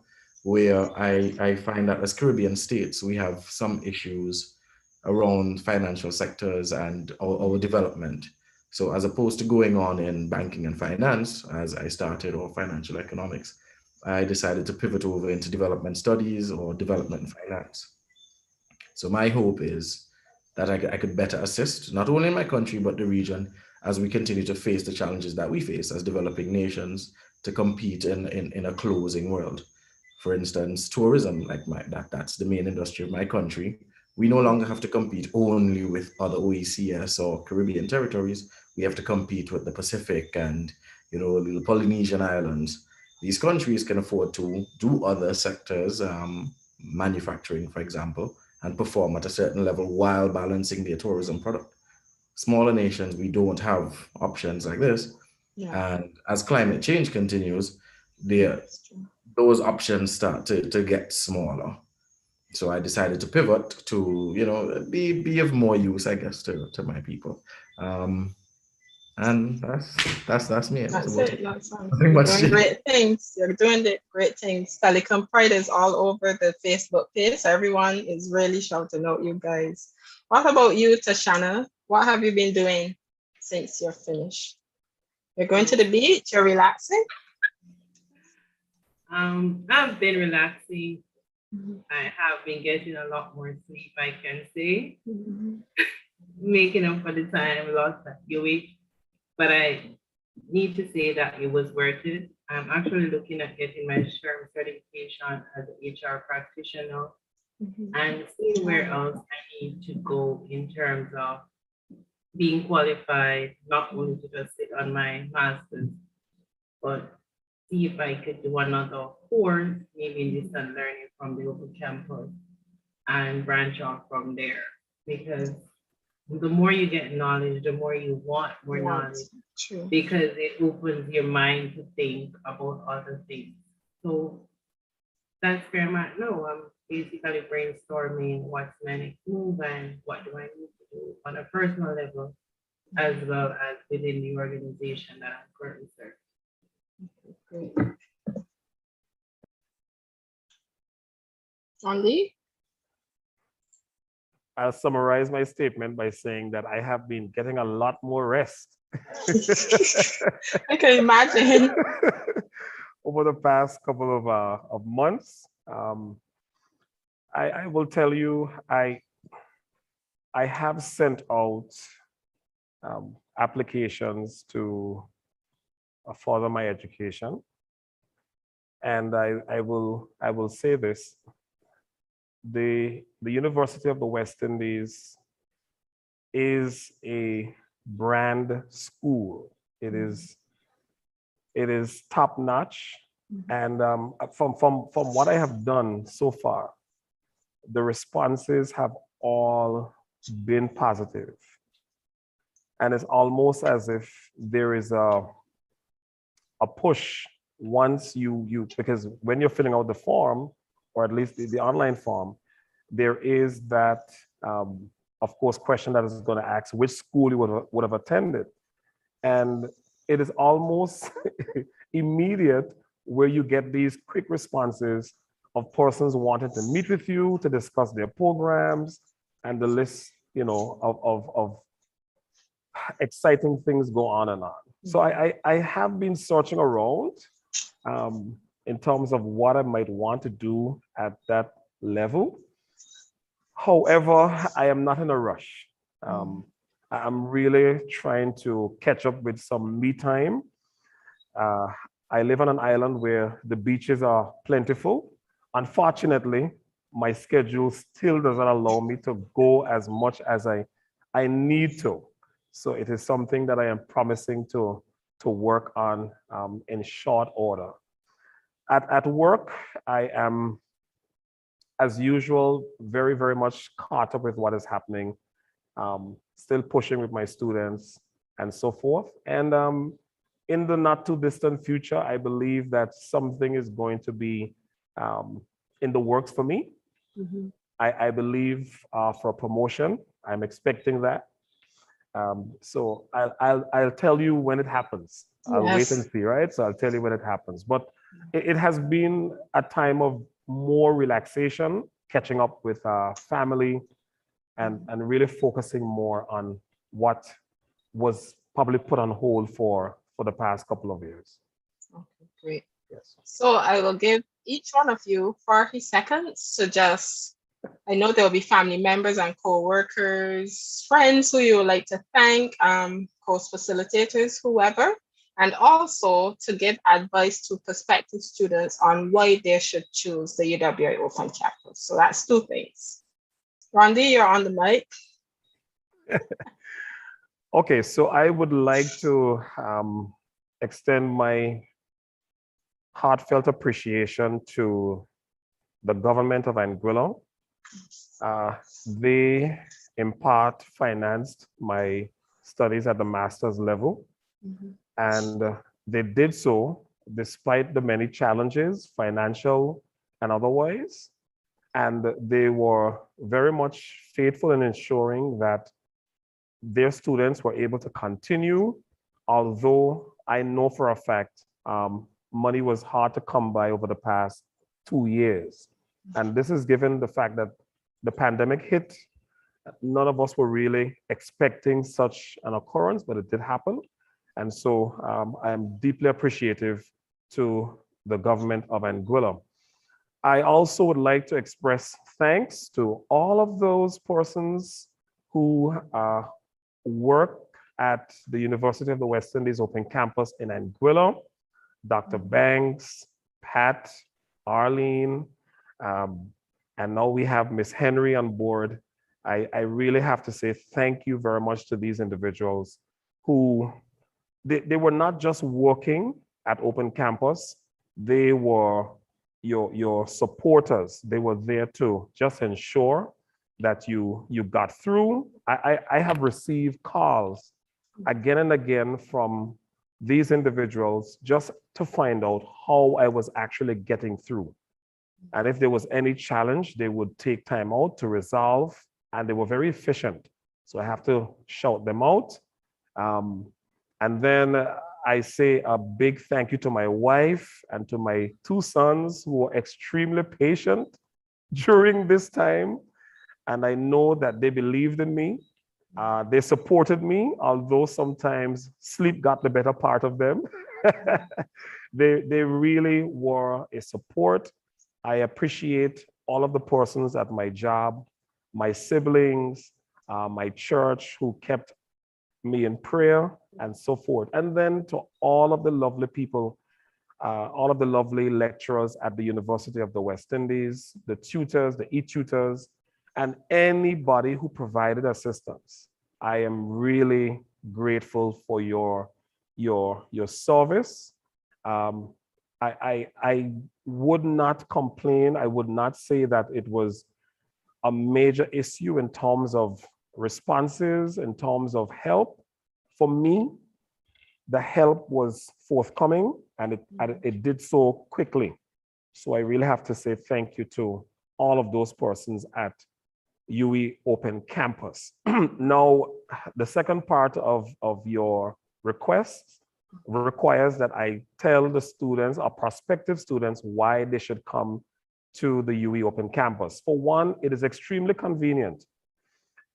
where I find that as Caribbean states we have some issues around financial sectors and our development. So as opposed to going on in banking and finance, as I started, or financial economics, I decided to pivot over into development studies or development and finance. So my hope is that I could better assist not only my country, but the region as we continue to face the challenges that we face as developing nations to compete in a closing world. For instance, tourism, like that's the main industry of my country. We no longer have to compete only with other OECS or Caribbean territories. We have to compete with the Pacific and the Polynesian islands. These countries can afford to do other sectors, manufacturing, for example, and perform at a certain level while balancing their tourism product. Smaller nations, we don't have options like this. Yeah. And as climate change continues, those options start to get smaller. So I decided to pivot to, be of more use, I guess, to my people. And that's me. That's it. You're doing great things. You're doing great things. Telecom Pride is all over the Facebook page. Everyone is really shouting out you guys. What about you, Tashana? What have you been doing since you're finished? You're going to the beach? You're relaxing? I've been relaxing. I have been getting a lot more sleep, I can say. Making up for the time lost at UWI. But I need to say that it was worth it. I'm actually looking at getting my SHRM certification as an HR practitioner and seeing where else I need to go in terms of being qualified, not only to just sit on my master's, but see if I could do another course, maybe in distance learning from the Open Campus, and branch off from there. Because the more you get knowledge, the more you want more knowledge. True. Because it opens your mind to think about other things. So that's where I'm at now. I'm basically brainstorming what's my next move and what do I need to do on a personal level, as well as within the organization that I'm currently serving. Great. Andy? I'll summarize my statement by saying that I have been getting a lot more rest. I can imagine. Over the past couple of months. I will tell you, I have sent out applications to further my education. And I will say this, the University of the West Indies is a brand school. It is top notch. And from what I have done so far, the responses have all been positive. And it's almost as if there is a push once because when you're filling out the form, or at least the online form, there is that, of course, question that is going to ask which school you would have attended. And it is almost immediate where you get these quick responses of persons wanting to meet with you to discuss their programs, and the list, of exciting things go on and on. So I have been searching around in terms of what I might want to do at that level. However, I am not in a rush. I'm really trying to catch up with some me time. I live on an island where the beaches are plentiful. Unfortunately, my schedule still doesn't allow me to go as much as I need to. So it is something that I am promising to work on in short order. At work, I am, as usual, very, very much caught up with what is happening, still pushing with my students and so forth. And in the not too distant future, I believe that something is going to be in the works for me. I believe for a promotion. I'm expecting that. So I'll tell you when it happens. I'll wait and see, right? So I'll tell you when it happens. But it has been a time of more relaxation, catching up with family, and really focusing more on what was probably put on hold for the past couple of years. Okay, great. Yes. So I will give each one of you 40 seconds to just, I know there will be family members and co-workers, friends who you would like to thank, course facilitators, whoever, and also to give advice to prospective students on why they should choose the UWI Open Campus. So that's two things. Randy, you're on the mic. Okay, so I would like to extend my heartfelt appreciation to the government of Anguilla. They in part financed my studies at the master's level. And they did so despite the many challenges, financial and otherwise. And they were very much faithful in ensuring that their students were able to continue, although I know for a fact money was hard to come by over the past 2 years. And this is given the fact that the pandemic hit. None of us were really expecting such an occurrence, but it did happen. And so I am deeply appreciative to the government of Anguilla. I also would like to express thanks to all of those persons who work at the University of the West Indies Open Campus in Anguilla, Dr. Banks, Pat, Arlene, and now we have Miss Henry on board. I really have to say thank you very much to these individuals who, they were not just working at Open Campus, they were your supporters. They were there to just ensure that you got through. I have received calls again and again from these individuals just to find out how I was actually getting through. And if there was any challenge, they would take time out to resolve, and they were very efficient. So I have to shout them out. And then I say a big thank you to my wife and to my 2 sons who were extremely patient during this time. And I know that they believed in me. They supported me, although sometimes sleep got the better part of them. They really were a support. I appreciate all of the persons at my job, my siblings, my church who kept me in prayer and so forth. And then to all of the lovely people, all of the lovely lecturers at the University of the West Indies, the tutors, the e-tutors, and anybody who provided assistance. I am really grateful for your service. I would not complain. I would not say that it was a major issue in terms of responses, in terms of help. For me, the help was forthcoming and it did so quickly. So I really have to say thank you to all of those persons at UWI Open Campus. Now, the second part of your request requires that I tell the students or prospective students why they should come to the UWI Open Campus. For one, it is extremely convenient.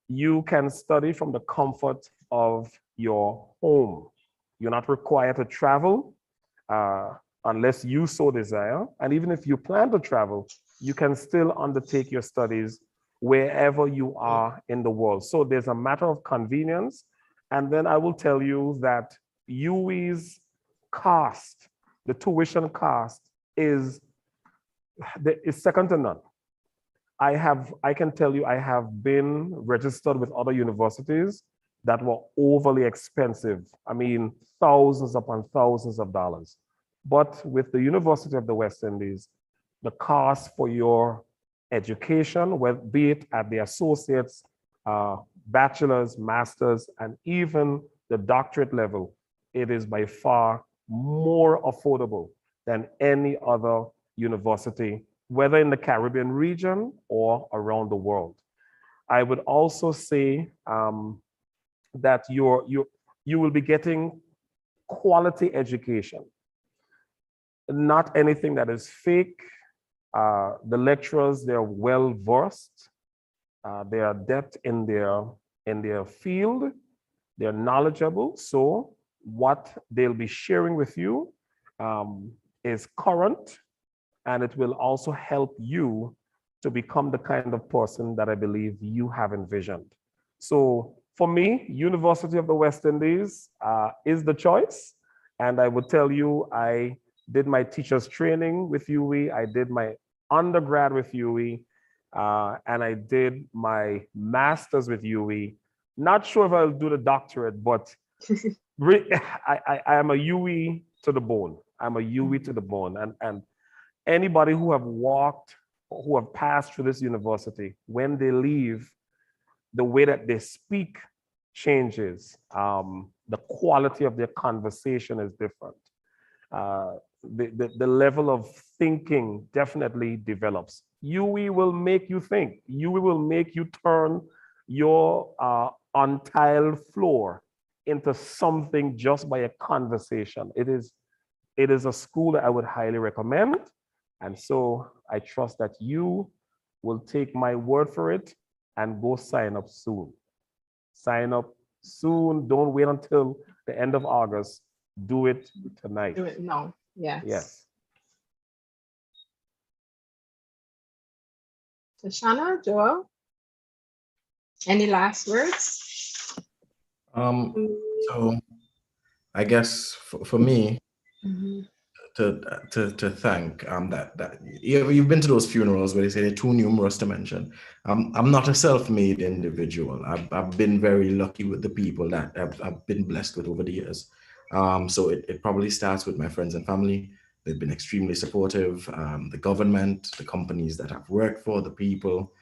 You can study from the comfort of your home. You're not required to travel unless you so desire. And even if you plan to travel, you can still undertake your studies wherever you are in the world. So there's a matter of convenience. And then I will tell you that UWI's cost, the tuition cost, is second to none. I can tell you I have been registered with other universities that were overly expensive. I mean, thousands upon thousands of dollars. But with the University of the West Indies, the cost for your education, be it at the associates, bachelor's, master's, and even the doctorate level, it is by far more affordable than any other university, whether in the Caribbean region or around the world. I would also say that you will be getting quality education, not anything that is fake. The lecturers, they're well versed, they are adept in their field, they're knowledgeable. So what they'll be sharing with you is current, and it will also help you to become the kind of person that I believe you have envisioned. So for me, University of the West Indies is the choice. And I would tell you, I did my teacher's training with UWI, I did my undergrad with UWI, and I did my master's with UWI. Not sure if I'll do the doctorate, but I am a UWI to the bone. I'm a UWI to the bone. And anybody who have passed through this university, when they leave, the way that they speak changes. The quality of their conversation is different. The level of thinking definitely develops. UWI will make you think. UWI will make you turn your untiled floor into something just by a conversation. It is a school that I would highly recommend. And so I trust that you will take my word for it and go sign up soon. Sign up soon. Don't wait until the end of August. Do it tonight. Do it now. Yes. Yes. Tashana, Joel, any last words? So I guess for me, to thank that you've been to those funerals where they say they're too numerous to mention. I'm not a self-made individual. I've been very lucky with the people that I've been blessed with over the years. So it probably starts with my friends and family. They've been extremely supportive. The government, the companies that I've worked for, the people.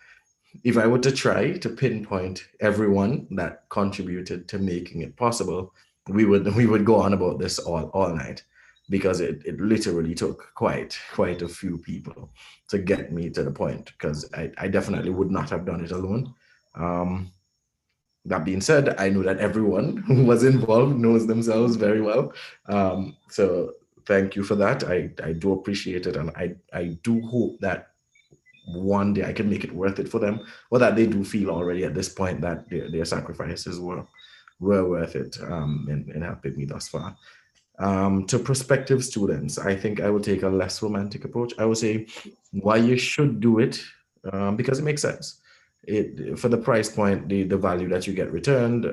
If I were to try to pinpoint everyone that contributed to making it possible, we would go on about this all night, because it literally took quite a few people to get me to the point, because I definitely would not have done it alone. That being said, I know that everyone who was involved knows themselves very well. So thank you for that. I do appreciate it. And I do hope that one day I can make it worth it for them, or that they do feel already at this point that their sacrifices were worth it in helping me thus far. To prospective students, I think I would take a less romantic approach. I would say why you should do it, because it makes sense. for the price point, the value that you get returned,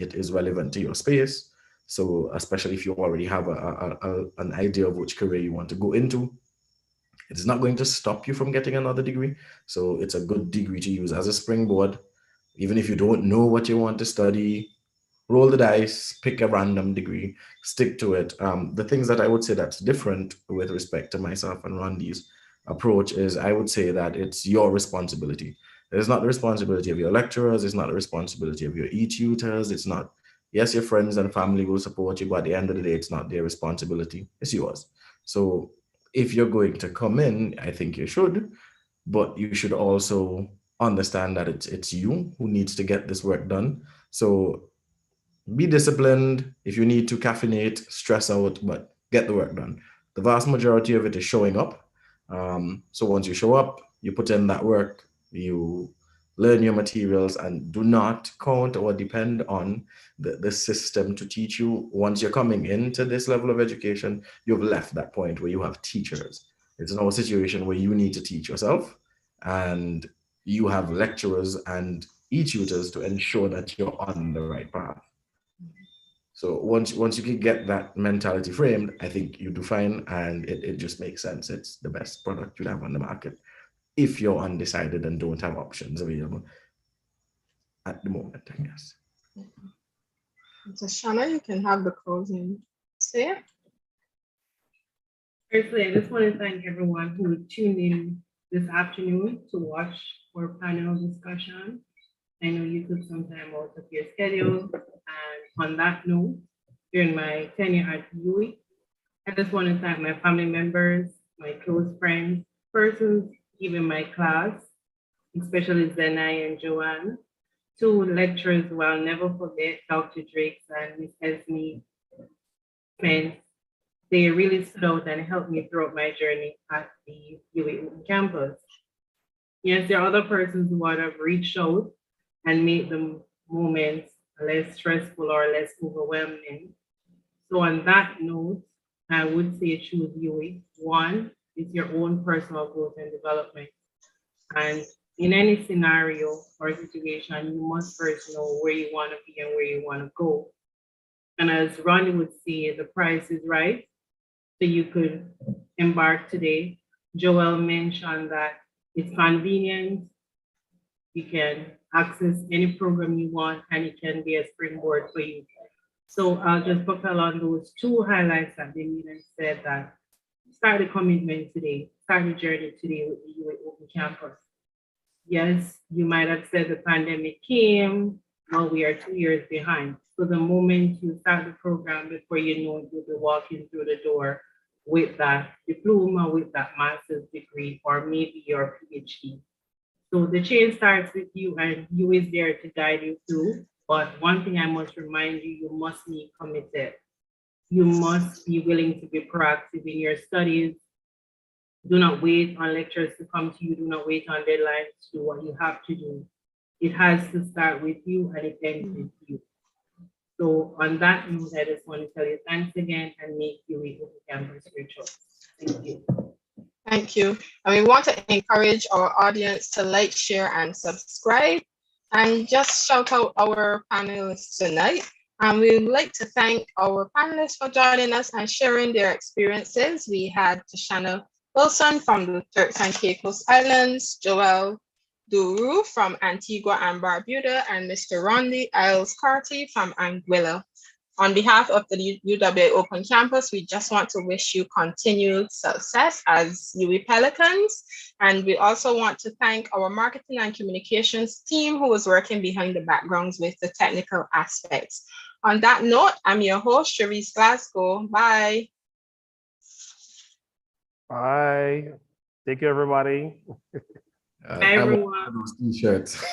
it is relevant to your space. So especially if you already have an idea of which career you want to go into, it's not going to stop you from getting another degree. So it's a good degree to use as a springboard. Even if you don't know what you want to study, roll the dice, pick a random degree, stick to it. The things that I would say that's different with respect to myself and Randy's approach is I would say that it's your responsibility. It's not the responsibility of your lecturers. It's not the responsibility of your e-tutors. It's not, yes, your friends and family will support you, but at the end of the day, it's not their responsibility. It's yours. So if you're going to come in, I think you should, but you should also understand that it's you who needs to get this work done. So be disciplined. If you need to caffeinate, stress out, but get the work done. The vast majority of it is showing up. So once you show up, you put in that work, you learn your materials, and do not count or depend on the system to teach you. Once you're coming into this level of education, you've left that point where you have teachers. It's now a situation where you need to teach yourself, and you have lecturers and e-tutors to ensure that you're on the right path. So once you can get that mentality framed, I think you do fine, and it just makes sense. It's the best product you have on the market if you're undecided and don't have options available at the moment, I guess. Tashana, you can have the closing say. Firstly, I just want to thank everyone who tuned in this afternoon to watch our panel discussion. I know you took some time out of your schedule. And on that note, during my tenure at UWI, I just want to thank my family members, my close friends, persons, even my class, especially Zenai and Joanne, two lecturers who I'll never forget, Dr. Drakes and Miss Esme Spence. They really stood out and helped me throughout my journey at the UWI Open Campus. Yes, there are other persons who would have reached out and made the moments less stressful or less overwhelming. So on that note, I would say choose UWI. One is your own personal growth and development. And in any scenario or situation, you must first know where you want to be and where you want to go. And as Ronnie would say, the price is right. So you could embark today. Joel mentioned that it's convenient. You can access any program you want, and it can be a springboard for you. So I'll just propel on those two highlights that the leader said, that start the commitment today, start the journey today with the UWI Open Campus. Yes, you might have said the pandemic came, now we are 2 years behind. So the moment you start the program, before you know it, you'll be walking through the door with that diploma, with that master's degree, or maybe your PhD. So the change starts with you, and you is there to guide you through. But one thing I must remind you, you must be committed. You must be willing to be proactive in your studies. Do not wait on lecturers to come to you. Do not wait on deadlines to do what you have to do. It has to start with you, and it ends with you. So on that note, I just want to tell you thanks again, and make UWI Open Campus your choice. Thank you. Thank you. And we want to encourage our audience to like, share, and subscribe. And just shout out our panelists tonight. And we would like to thank our panelists for joining us and sharing their experiences. We had Tashana Wilson from the Turks and Caicos Islands, Joel Duru from Antigua and Barbuda, and Mr. Rondi Iles-Carty from Anguilla. On behalf of the UWI Open Campus, we just want to wish you continued success as UWI Pelicans. And we also want to thank our marketing and communications team who was working behind the backgrounds with the technical aspects. On that note, I'm your host, Cherise Glasgow. Bye. Bye. Take care, everybody. Bye, everyone. Those t-shirts.